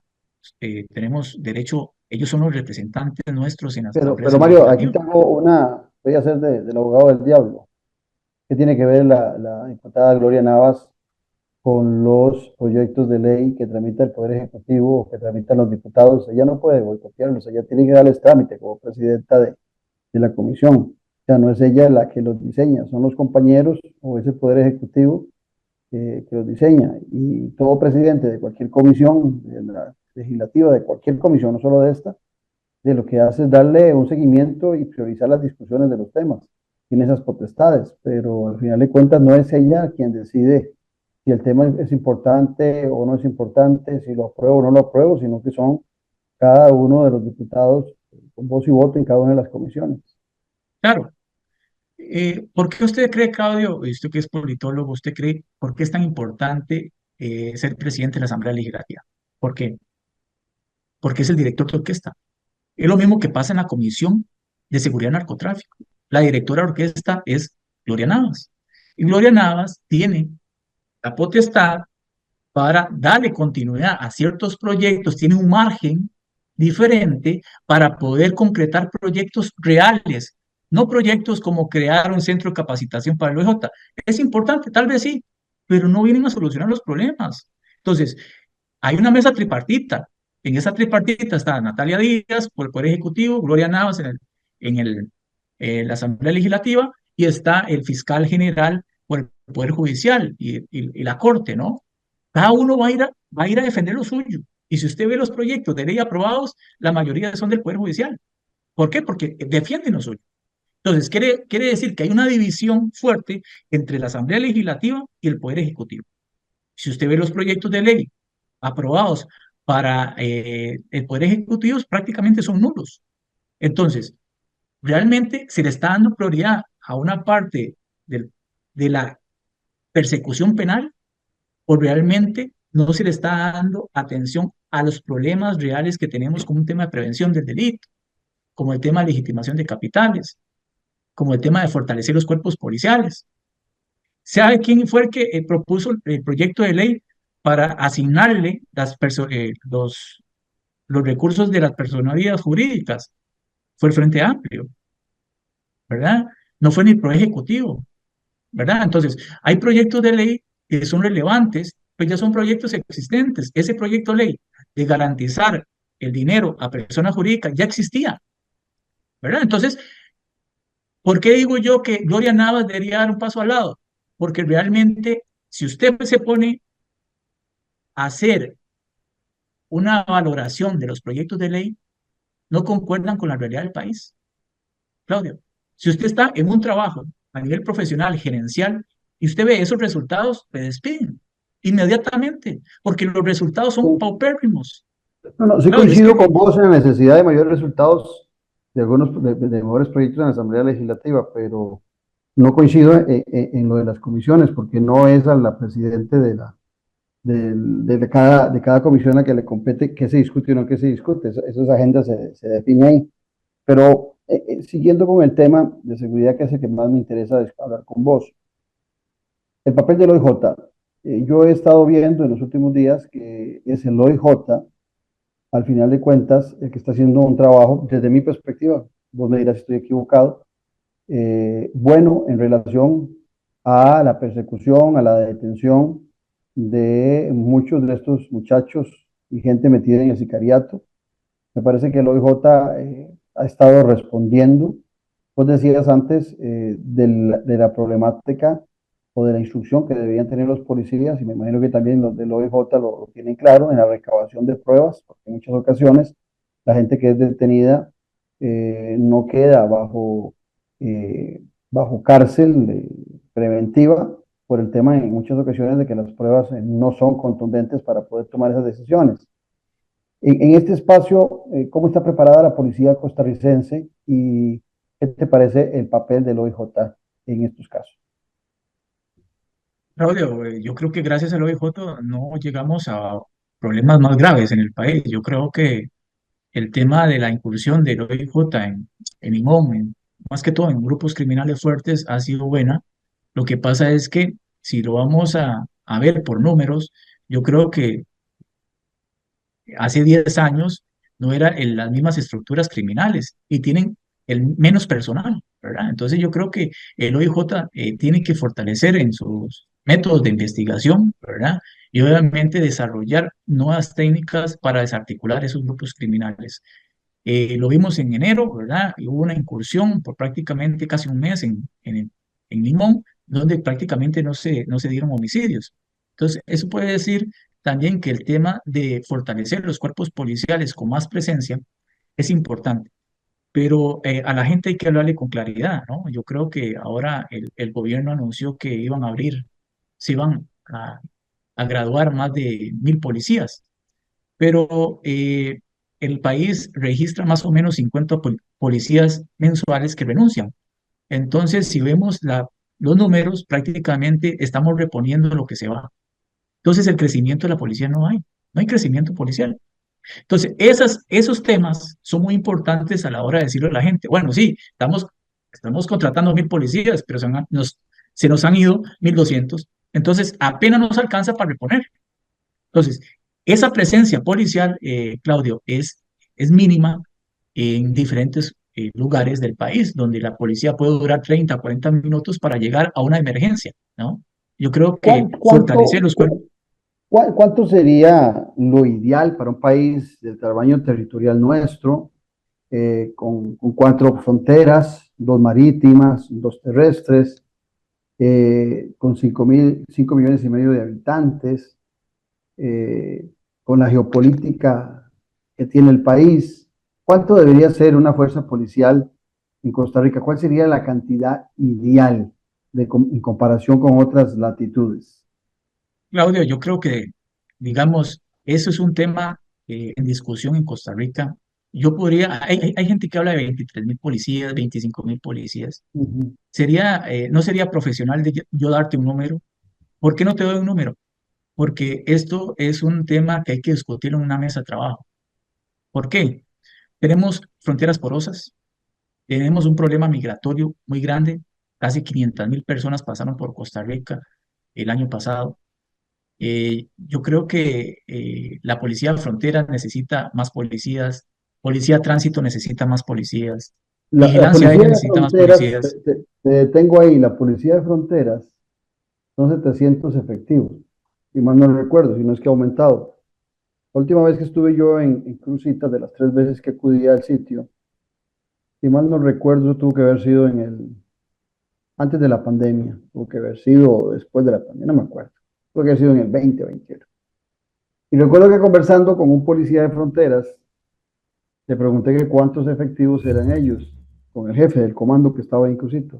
tenemos derecho, ellos son los representantes nuestros en las asambleas Pero Mario, aquí legislativas. tengo voy a hacer del abogado del diablo. ¿Qué tiene que ver la diputada Gloria Navas con los proyectos de ley que tramita el Poder Ejecutivo o que tramitan los diputados? Ella no puede boicotearlos, ella tiene que darles trámite como presidenta de la comisión. O sea, no es ella la que los diseña, son los compañeros o ese Poder Ejecutivo que los diseña. Y todo presidente de cualquier comisión, de la legislativa, de cualquier comisión, no solo de esta, de lo que hace es darle un seguimiento y priorizar las discusiones de los temas. Tiene esas potestades, pero al final de cuentas no es ella quien decide si el tema es importante o no es importante, si lo apruebo o no lo apruebo, sino que son cada uno de los diputados con voz y voto en cada una de las comisiones. Claro. ¿Por qué usted cree, Claudio, usted que es politólogo, usted cree, por qué es tan importante ser presidente de la Asamblea Legislativa? ¿Por qué? Porque es el director de orquesta. Es lo mismo que pasa en la Comisión de Seguridad y Narcotráfico. La directora de orquesta es Gloria Navas. Y Gloria Navas tiene la potestad para darle continuidad a ciertos proyectos, tiene un margen diferente para poder concretar proyectos reales, no proyectos como crear un centro de capacitación para el OIJ. Es importante, tal vez sí, pero no vienen a solucionar los problemas. Entonces, hay una mesa tripartita. En esa tripartita está Natalia Díaz por el Poder Ejecutivo, Gloria Navas en la Asamblea Legislativa y está el fiscal general por el Poder Judicial y la Corte, ¿no? Cada uno va a ir a defender lo suyo. Y si usted ve los proyectos de ley aprobados, la mayoría son del Poder Judicial. ¿Por qué? Porque defienden lo suyo. Entonces, quiere decir que hay una división fuerte entre la Asamblea Legislativa y el Poder Ejecutivo. Si usted ve los proyectos de ley aprobados para el Poder Ejecutivo, prácticamente son nulos. Entonces, realmente se le está dando prioridad a una parte de la persecución penal o realmente no se le está dando atención a los problemas reales que tenemos como un tema de prevención del delito, como el tema de legitimación de capitales, como el tema de fortalecer los cuerpos policiales. ¿Sabe quién fue el que propuso el proyecto de ley para asignarle los recursos de las personalidades jurídicas? Fue el Frente Amplio, ¿verdad? No fue ni el Poder Ejecutivo, ¿verdad? Entonces, hay proyectos de ley que son relevantes, pues ya son proyectos existentes. Ese proyecto de ley de garantizar el dinero a personas jurídicas ya existía, ¿verdad? Entonces, ¿por qué digo yo que Gloria Navas debería dar un paso al lado? Porque realmente, si usted se pone hacer una valoración de los proyectos de ley no concuerdan con la realidad del país. Claudio, si usted está en un trabajo a nivel profesional, gerencial, y usted ve esos resultados, le despiden inmediatamente, porque los resultados son Sí. paupérrimos. No, no, sí Claudio, es coincido que con vos en la necesidad de mayores resultados de algunos de mejores proyectos en la Asamblea Legislativa, pero no coincido en lo de las comisiones, porque no es a la presidente de cada comisión a que le compete qué se discute y no qué se discute. Esas agendas se definen ahí. Pero siguiendo con el tema de seguridad, que es el que más me interesa hablar con vos, el papel del OIJ. Yo he estado viendo en los últimos días que es el OIJ, al final de cuentas, el que está haciendo un trabajo, desde mi perspectiva, vos me dirás si estoy equivocado, bueno en relación a la persecución, a la detención de muchos de estos muchachos y gente metida en el sicariato. Me parece que el OIJ ha estado respondiendo. Vos decías antes de la problemática o de la instrucción que deberían tener los policías, y me imagino que también los del OIJ lo tienen claro, en la recabación de pruebas, porque en muchas ocasiones la gente que es detenida no queda bajo cárcel preventiva por el tema en muchas ocasiones de que las pruebas no son contundentes para poder tomar esas decisiones. En este espacio, ¿cómo está preparada la policía costarricense y qué te parece el papel del OIJ en estos casos? Claudio, yo creo que gracias al OIJ no llegamos a problemas más graves en el país. Yo creo que el tema de la incursión del OIJ en Limón, más que todo en grupos criminales fuertes, ha sido buena. Lo que pasa es que si lo vamos a ver por números, yo creo que hace 10 años no eran las mismas estructuras criminales y tienen el menos personal, ¿verdad? Entonces yo creo que el OIJ tiene que fortalecer en sus métodos de investigación, ¿verdad? Y obviamente desarrollar nuevas técnicas para desarticular esos grupos criminales. Lo vimos en enero, ¿verdad? Y hubo una incursión por prácticamente casi un mes en Limón, donde prácticamente no se dieron homicidios. Entonces, eso puede decir también que el tema de fortalecer los cuerpos policiales con más presencia es importante, pero a la gente hay que hablarle con claridad, ¿no? Yo creo que ahora el gobierno anunció que iban a abrir, se iban a graduar más de 1.000 policías, pero el país registra más o menos 50 policías mensuales que renuncian. Entonces, si vemos los números, prácticamente estamos reponiendo lo que se va. Entonces, el crecimiento de la policía no hay crecimiento policial. Entonces, esos temas son muy importantes a la hora de decirle a la gente, bueno, sí, estamos contratando 1.000 policías, pero se nos han ido 1.200, entonces apenas nos alcanza para reponer. Entonces, esa presencia policial, Claudio, es mínima en diferentes lugares del país, donde la policía puede durar 30, 40 minutos para llegar a una emergencia, ¿no? Yo creo que fortalecer ¿Cuánto, los cuerpos. cuánto sería lo ideal para un país del tamaño territorial nuestro, con cuatro fronteras, dos marítimas, dos terrestres, con 5,5 millones de habitantes, con la geopolítica que tiene el país? ¿Cuánto debería ser una fuerza policial en Costa Rica? ¿Cuál sería la cantidad ideal en comparación con otras latitudes? Claudio, yo creo que, digamos, eso es un tema en discusión en Costa Rica. Hay gente que habla de 23.000 policías, 25.000 policías. Ujú. No sería profesional de yo darte un número. ¿Por qué no te doy un número? Porque esto es un tema que hay que discutir en una mesa de trabajo. ¿Por qué? Tenemos fronteras porosas, tenemos un problema migratorio muy grande, casi 500.000 personas pasaron por Costa Rica el año pasado. Yo creo que la policía de frontera necesita más policías, policía de tránsito necesita más policías, La vigilancia policía aérea de necesita más fronteras, policías. te detengo ahí, la policía de fronteras son 700 efectivos, y más no recuerdo, si no es que ha aumentado. La última vez que estuve yo en Cruzitas, de las 3 veces que acudí al sitio, si mal no recuerdo, tuvo que haber sido antes de la pandemia, tuvo que haber sido después de la pandemia, no me acuerdo, tuvo que haber sido en el 2021. Y recuerdo que conversando con un policía de fronteras, le pregunté que cuántos efectivos eran ellos, con el jefe del comando que estaba en Cruzitas.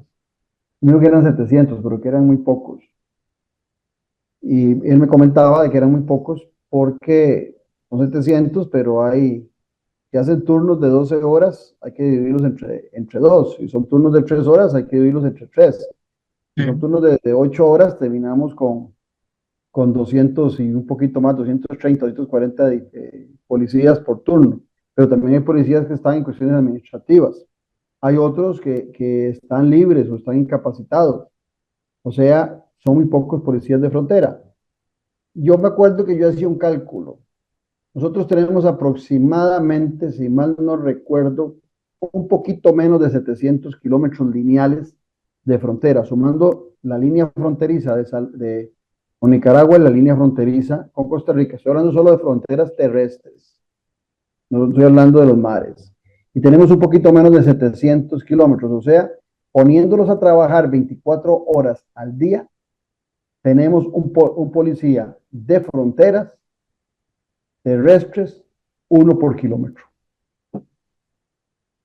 Me dijo que eran 700, pero que eran muy pocos. Y él me comentaba de que eran muy pocos porque son 700, pero hay que hacen turnos de 12 horas, hay que dividirlos entre dos. Si son turnos de 3 horas, hay que dividirlos entre tres. Si son Sí. turnos de 8 horas, terminamos con 200 y un poquito más, 230, 240 policías por turno. Pero también hay policías que están en cuestiones administrativas. Hay otros que están libres o están incapacitados. O sea, son muy pocos policías de frontera. Yo me acuerdo que yo hacía un cálculo. Nosotros tenemos aproximadamente, si mal no recuerdo, un poquito menos de 700 kilómetros lineales de frontera, sumando la línea fronteriza con Nicaragua y la línea fronteriza con Costa Rica. Estoy hablando solo de fronteras terrestres, no estoy hablando de los mares. Y tenemos un poquito menos de 700 kilómetros, o sea, poniéndolos a trabajar 24 horas al día, tenemos un policía de fronteras terrestres, uno por kilómetro.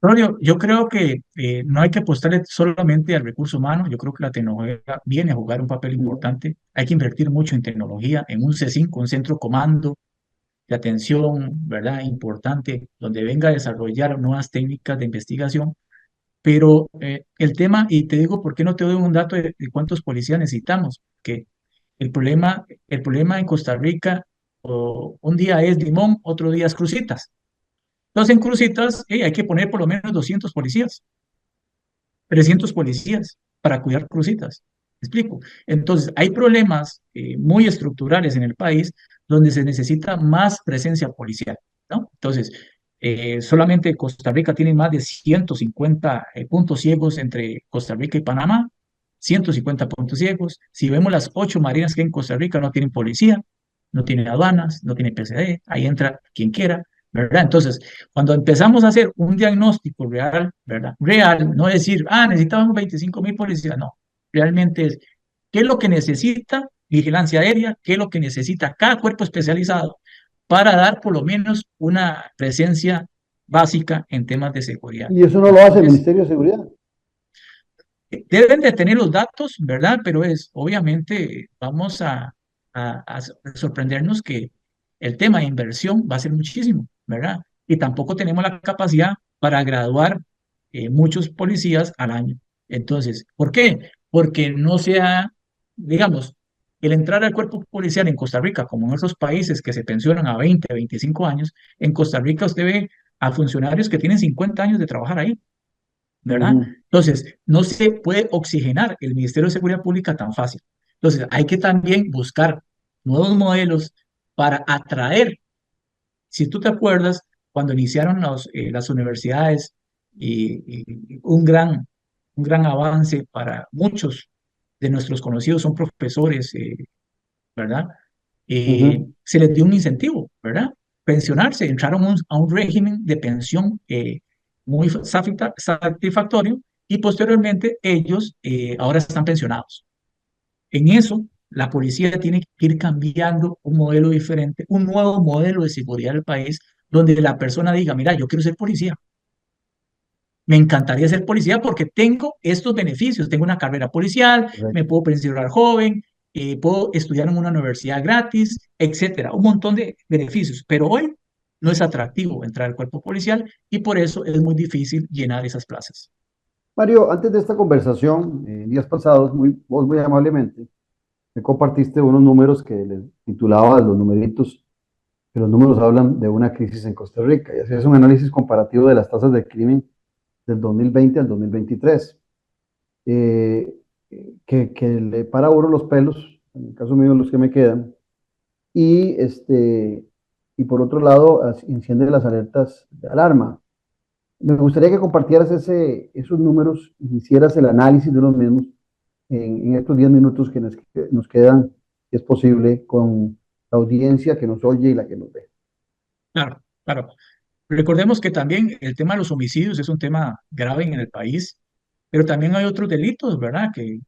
Antonio, yo creo que no hay que apostarle solamente al recurso humano. Yo creo que la tecnología viene a jugar un papel importante. Hay que invertir mucho en tecnología, en un C5, un centro comando de atención, ¿verdad? Importante, donde venga a desarrollar nuevas técnicas de investigación. Pero el tema, y te digo, ¿por qué no te doy un dato de cuántos policías necesitamos? Que el problema en Costa Rica, un día es Limón, otro día es Cruzitas. Entonces, en Cruzitas hay que poner por lo menos 200 policías, 300 policías para cuidar Cruzitas. ¿Me explico? Entonces, hay problemas muy estructurales en el país donde se necesita más presencia policial, ¿no? Entonces, solamente Costa Rica tiene más de 150 puntos ciegos entre Costa Rica y Panamá, 150 puntos ciegos. Si vemos las 8 marinas que hay en Costa Rica, no tienen policía, no tienen aduanas, no tienen PCD, ahí entra quien quiera, ¿verdad? Entonces, cuando empezamos a hacer un diagnóstico real, ¿verdad? Real, no decir, necesitamos 25.000 policías, no. Realmente es, ¿qué es lo que necesita vigilancia aérea? ¿Qué es lo que necesita cada cuerpo especializado para dar por lo menos una presencia básica en temas de seguridad? Y eso no lo hace el Entonces, Ministerio de Seguridad. deben de tener los datos, ¿verdad? Pero obviamente, vamos a sorprendernos que el tema de inversión va a ser muchísimo, ¿verdad? Y tampoco tenemos la capacidad para graduar muchos policías al año. Entonces, ¿por qué? Porque no sea, digamos, el entrar al cuerpo policial en Costa Rica, como en otros países que se pensionan a 20, 25 años, en Costa Rica usted ve a funcionarios que tienen 50 años de trabajar ahí, ¿verdad? Ujú. Entonces, no se puede oxigenar el Ministerio de Seguridad Pública tan fácil. Entonces, hay que también buscar nuevos modelos para atraer. Si tú te acuerdas, cuando iniciaron las universidades y un gran avance para muchos de nuestros conocidos son profesores, ¿verdad? Ujú. Se les dio un incentivo, ¿verdad? Pensionarse, entraron a un régimen de pensión muy satisfactorio y posteriormente ellos ahora están pensionados. En eso, la policía tiene que ir cambiando un modelo diferente, un nuevo modelo de seguridad del país, donde la persona diga, mira, yo quiero ser policía, me encantaría ser policía porque tengo estos beneficios. Tengo una carrera policial, me Correcto. puedo pensionar joven, puedo estudiar en una universidad gratis, etcétera. Un montón de beneficios. Pero hoy no es atractivo entrar al cuerpo policial y por eso es muy difícil llenar esas plazas. Mario, antes de esta conversación, días pasados, vos muy amablemente, me compartiste unos números que les titulaba los numeritos, que los números hablan de una crisis en Costa Rica. Y así es un análisis comparativo de las tasas de crimen del 2020 al 2023, eh, que le para a uno los pelos, en el caso mío los que me quedan, y, y por otro lado enciende las alertas de alarma. Me gustaría que compartieras esos números y hicieras el análisis de los mismos en estos 10 minutos que nos quedan, si es posible, con la audiencia que nos oye y la que nos ve. Claro, claro. Recordemos que también el tema de los homicidios es un tema grave en el país, pero también hay otros delitos, ¿verdad? Que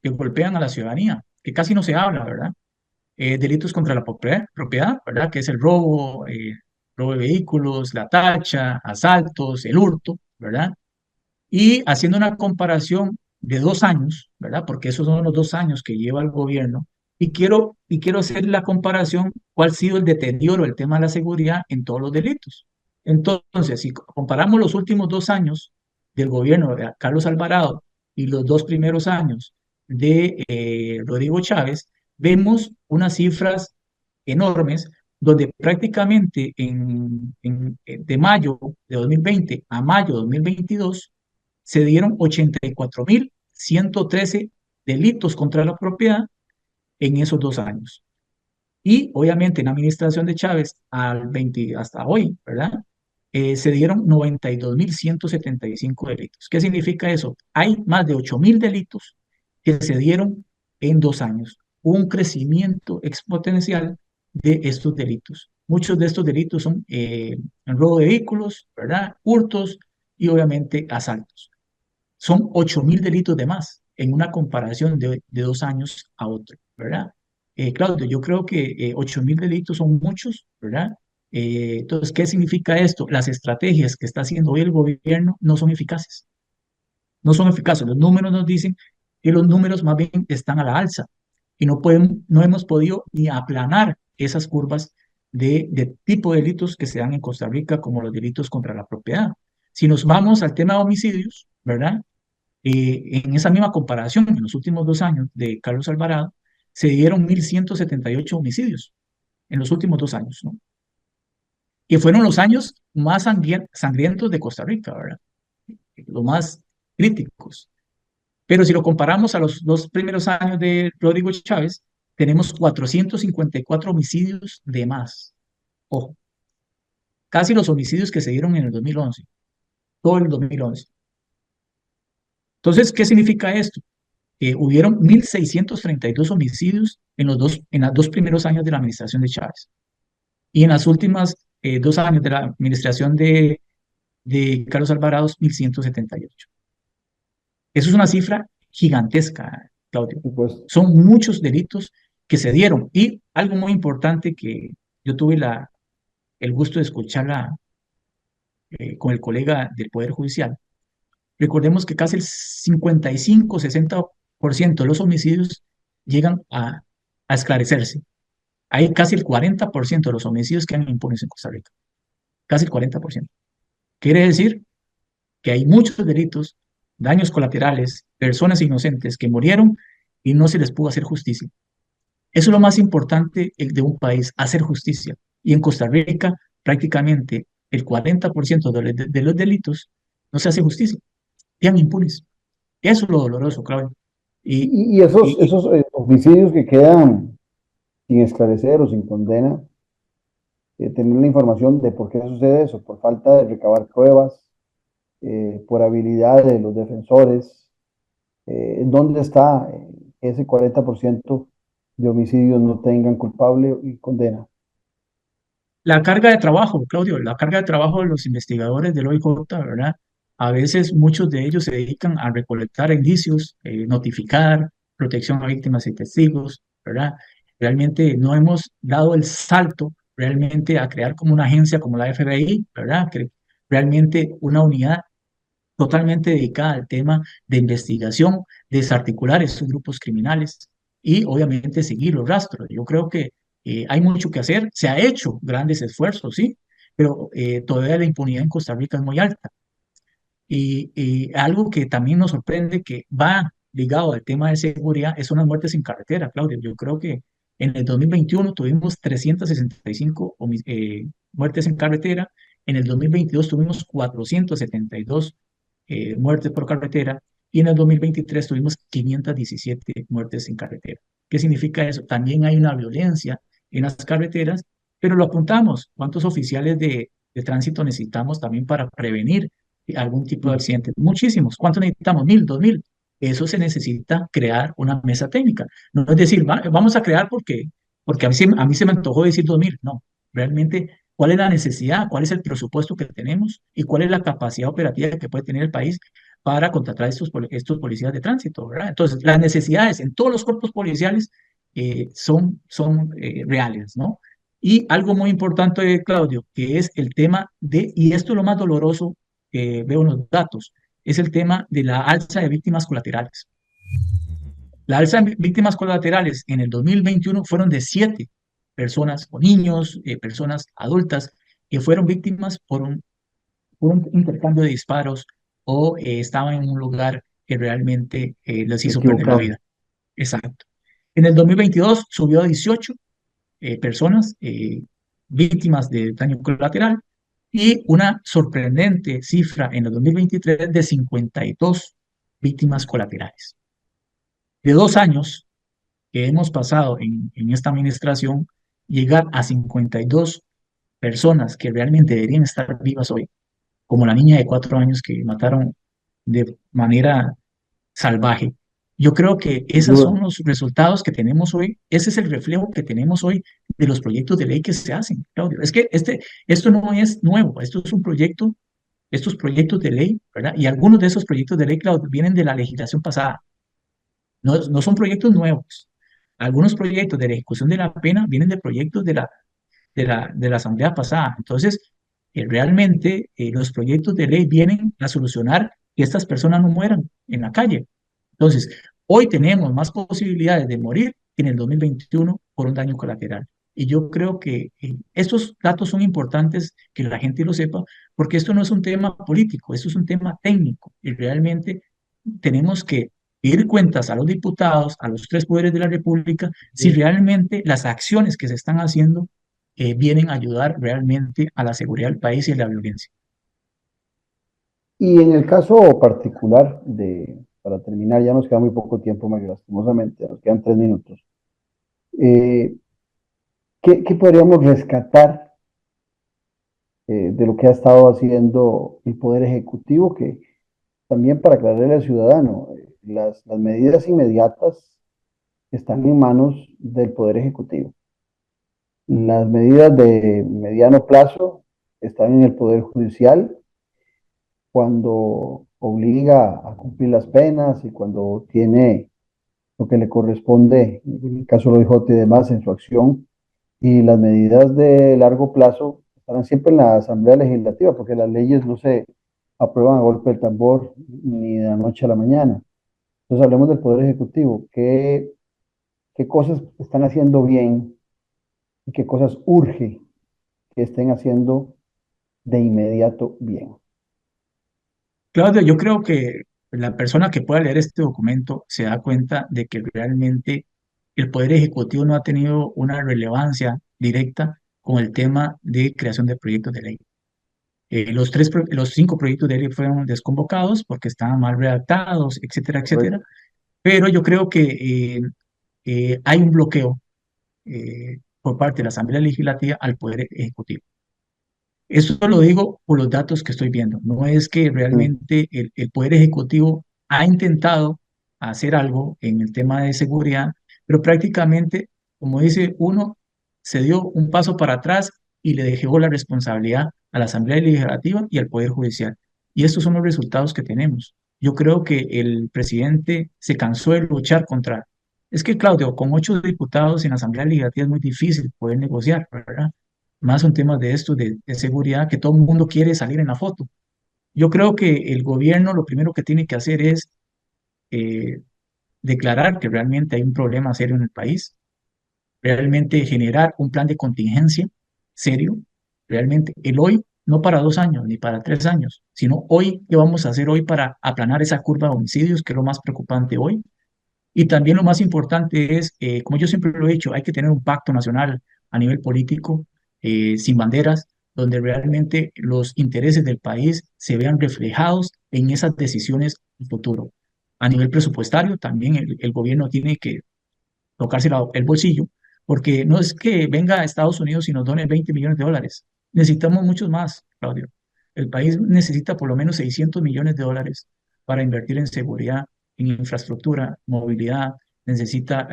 golpean a la ciudadanía, que casi no se habla, ¿verdad? delitos contra la propiedad, ¿verdad? Que es el robo, robo de vehículos, la tacha, asaltos, el hurto, ¿verdad? Y haciendo una comparación de 2 años, ¿verdad? Porque esos son los 2 años que lleva el gobierno. Y quiero hacer la comparación, cuál ha sido el deterioro, el tema de la seguridad en todos los delitos. Entonces, si comparamos los últimos 2 años del gobierno de Carlos Alvarado y los 2 primeros años de Rodrigo Chávez, vemos unas cifras enormes donde prácticamente de mayo de 2020 a mayo de 2022 se dieron 84.113 delitos contra la propiedad en esos 2 años. Y obviamente en la administración de Chávez hasta hoy, ¿verdad? Se dieron 92.175 delitos. ¿Qué significa eso? Hay más de 8.000 delitos que se dieron en 2 años. Hubo un crecimiento exponencial de estos delitos. Muchos de estos delitos son robo de vehículos, ¿verdad? Hurtos y obviamente asaltos. Son 8.000 delitos de más en una comparación de 2 años a otro, ¿verdad? Claudio, yo creo que 8.000 delitos son muchos, ¿verdad? Entonces, ¿qué significa esto? Las estrategias que está haciendo hoy el gobierno no son eficaces. No son eficaces. Los números nos dicen que los números más bien están a la alza y no hemos podido ni aplanar esas curvas de tipo de delitos que se dan en Costa Rica, como los delitos contra la propiedad. Si nos vamos al tema de homicidios, ¿verdad? En esa misma comparación, en los últimos 2 años de Carlos Alvarado, se dieron 1.178 homicidios en los últimos 2 años, ¿no? Que fueron los años más sangrientos de Costa Rica, ¿verdad? Los más críticos. Pero si lo comparamos a los 2 primeros años de Rodrigo Chávez, tenemos 454 homicidios de más. Ojo, casi los homicidios que se dieron en el 2011, todo el 2011. Entonces, ¿qué significa esto? Hubieron 1.632 homicidios en los 2 primeros años de la administración de Chávez. Y en las últimas 2 años de la administración de Carlos Alvarado, 1.178. Eso es una cifra gigantesca, Claudio. Supuesto. Son muchos delitos que se dieron. Y algo muy importante que yo tuve el gusto de escucharla con el colega del Poder Judicial. Recordemos que casi el 55-60% de los homicidios llegan a esclarecerse. Hay casi el 40% de los homicidios que han impunes en Costa Rica. Casi el 40%. Quiere decir que hay muchos delitos, daños colaterales, personas inocentes que murieron y no se les pudo hacer justicia. Eso es lo más importante de un país, hacer justicia. Y en Costa Rica, prácticamente el 40% de los delitos no se hace justicia, quedan impunes. Eso es lo doloroso, Claudio. Y esos homicidios que quedan sin esclarecer o sin condena, tener la información de por qué sucede eso, por falta de recabar pruebas, por habilidad de los defensores, ¿dónde está ese 40% de homicidios no tengan culpable y condena? La carga de trabajo, Claudio, la carga de trabajo de los investigadores del OIJ, ¿verdad? A veces muchos de ellos se dedican a recolectar indicios, notificar, protección a víctimas y testigos, ¿verdad? Realmente no hemos dado el salto realmente a crear como una agencia como la FBI, ¿verdad? Que realmente una unidad totalmente dedicada al tema de investigación, desarticular estos grupos criminales y obviamente seguir los rastros. Yo creo que hay mucho que hacer, se ha hecho grandes esfuerzos, sí, pero todavía la impunidad en Costa Rica es muy alta. Y algo que también nos sorprende que va ligado al tema de seguridad son las muertes en carretera, Claudio. Yo creo que en el 2021 tuvimos 365 muertes en carretera, en el 2022 tuvimos 472 muertes por carretera y en el 2023 tuvimos 517 muertes en carretera. ¿Qué significa eso? También hay una violencia en las carreteras, pero lo apuntamos. ¿Cuántos oficiales de tránsito necesitamos también para prevenir algún tipo de accidente? Muchísimos. ¿Cuántos necesitamos? 1.000, 2.000. Eso se necesita crear una mesa técnica. No es decir, vamos a crear porque a mí se me antojó decir 2.000. No, realmente, ¿cuál es la necesidad? ¿Cuál es el presupuesto que tenemos? ¿Y cuál es la capacidad operativa que puede tener el país para contratar estos policías de tránsito, ¿verdad? Entonces, las necesidades en todos los cuerpos policiales son reales, ¿no? Y algo muy importante, Claudio, que es el tema de, y esto es lo más doloroso que veo en los datos, es el tema de la alza de víctimas colaterales. La alza de víctimas colaterales en el 2021 fueron de 7 personas o niños, personas adultas, que fueron víctimas por un intercambio de disparos o estaban en un lugar que realmente les hizo perder la Equivocado. vida. Exacto. En el 2022 subió a 18 personas víctimas de daño colateral y una sorprendente cifra en el 2023 de 52 víctimas colaterales. De 2 años que hemos pasado en esta administración, llegar a 52 personas que realmente deberían estar vivas hoy, como la niña de 4 años que mataron de manera salvaje. Yo creo que Sin esos duda. son los resultados que tenemos hoy, ese es el reflejo que tenemos hoy de los proyectos de ley que se hacen, Claudio. Es que esto no es nuevo, esto es un proyecto, estos proyectos de ley, ¿verdad? Y algunos de esos proyectos de ley, Claudio, vienen de la legislación pasada, no son proyectos nuevos. Algunos proyectos de la ejecución de la pena vienen de proyectos de la asamblea pasada. Entonces, realmente los proyectos de ley vienen a solucionar que estas personas no mueran en la calle. Entonces, hoy tenemos más posibilidades de morir que en el 2021 por un daño colateral. Y yo creo que estos datos son importantes que la gente lo sepa, porque esto no es un tema político, esto es un tema técnico. Y realmente tenemos que pedir cuentas a los diputados, a los tres poderes de la República, si realmente las acciones que se están haciendo vienen a ayudar realmente a la seguridad del país y a la violencia. Y en el caso particular para terminar, ya nos queda muy poco tiempo, Mario, lastimosamente, nos quedan 3 minutos. Eh, ¿qué podríamos rescatar de lo que ha estado haciendo el Poder Ejecutivo? Que también para aclararle al ciudadano, las medidas inmediatas están en manos del Poder Ejecutivo. Las medidas de mediano plazo están en el Poder Judicial cuando obliga a cumplir las penas y cuando tiene lo que le corresponde, en el caso de los IJ y demás, en su acción. Y las medidas de largo plazo estarán siempre en la Asamblea Legislativa, porque las leyes no se aprueban a golpe del tambor ni de la noche a la mañana. Entonces hablemos del Poder Ejecutivo. ¿Qué cosas están haciendo bien y qué cosas urge que estén haciendo de inmediato bien? Claudio, yo creo que la persona que pueda leer este documento se da cuenta de que realmente el Poder Ejecutivo no ha tenido una relevancia directa con el tema de creación de proyectos de ley. Los 5 proyectos de ley fueron desconvocados porque estaban mal redactados, etcétera, etcétera. Correcto. Pero yo creo que hay un bloqueo por parte de la Asamblea Legislativa al Poder Ejecutivo. Eso lo digo por los datos que estoy viendo. No es que Mm. realmente el Poder Ejecutivo ha intentado hacer algo en el tema de seguridad, pero prácticamente, como dice uno, se dio un paso para atrás y le dejó la responsabilidad a la Asamblea Legislativa y al Poder Judicial. Y estos son los resultados que tenemos. Yo creo que el presidente se cansó de luchar contra. Es que, Claudio, con 8 diputados en la Asamblea Legislativa es muy difícil poder negociar, ¿verdad? Más son temas de esto, de seguridad, que todo el mundo quiere salir en la foto. Yo creo que el gobierno lo primero que tiene que hacer es eh, declarar que realmente hay un problema serio en el país, realmente generar un plan de contingencia serio, realmente el hoy, no para 2 años ni para 3 años, sino hoy, ¿qué vamos a hacer hoy para aplanar esa curva de homicidios, que es lo más preocupante hoy? Y también lo más importante es, como yo siempre lo he dicho, hay que tener un pacto nacional a nivel político, sin banderas, donde realmente los intereses del país se vean reflejados en esas decisiones del futuro. A nivel presupuestario, también el gobierno tiene que tocarse el bolsillo, porque no es que venga a Estados Unidos y nos done 20 millones de dólares. Necesitamos muchos más, Claudio. El país necesita por lo menos 600 millones de dólares para invertir en seguridad, en infraestructura, movilidad, necesita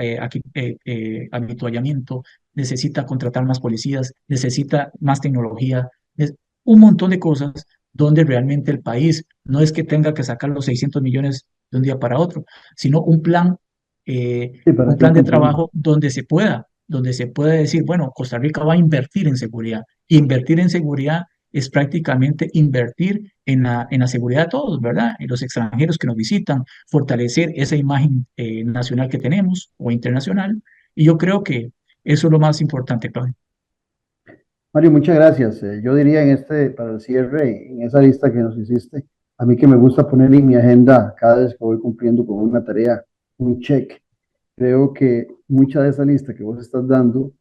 habituallamiento, necesita contratar más policías, necesita más tecnología, un montón de cosas donde realmente el país no es que tenga que sacar los 600 millones de un día para otro, sino un plan para un que plan de concluya. trabajo donde se pueda decir, bueno, Costa Rica va a invertir en seguridad. Y invertir en seguridad es prácticamente invertir en la seguridad de todos, ¿verdad? En los extranjeros que nos visitan, fortalecer esa imagen nacional que tenemos o internacional. Y yo creo que eso es lo más importante, Claudio. Mario, muchas gracias. Yo diría para el cierre, en esa lista que nos hiciste, a mí que me gusta poner en mi agenda cada vez que voy cumpliendo con una tarea, un check. Creo que mucha de esa lista que vos estás dando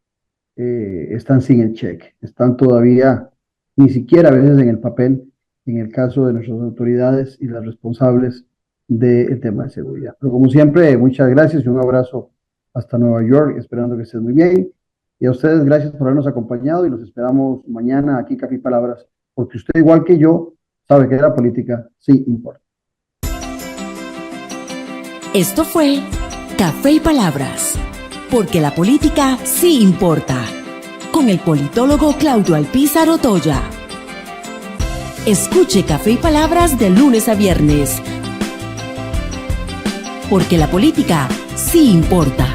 están sin el check, están todavía ni siquiera a veces en el papel, en el caso de nuestras autoridades y las responsables del tema de seguridad. Pero como siempre, muchas gracias y un abrazo hasta Nueva York, esperando que estés muy bien. Y a ustedes, gracias por habernos acompañado y los esperamos mañana aquí en Café y Palabras, porque usted, igual que yo, sabe que la política sí importa. Esto fue Café y Palabras, porque la política sí importa, con el politólogo Claudio Alpizar Otoya. Escuche Café y Palabras de lunes a viernes, porque la política sí importa.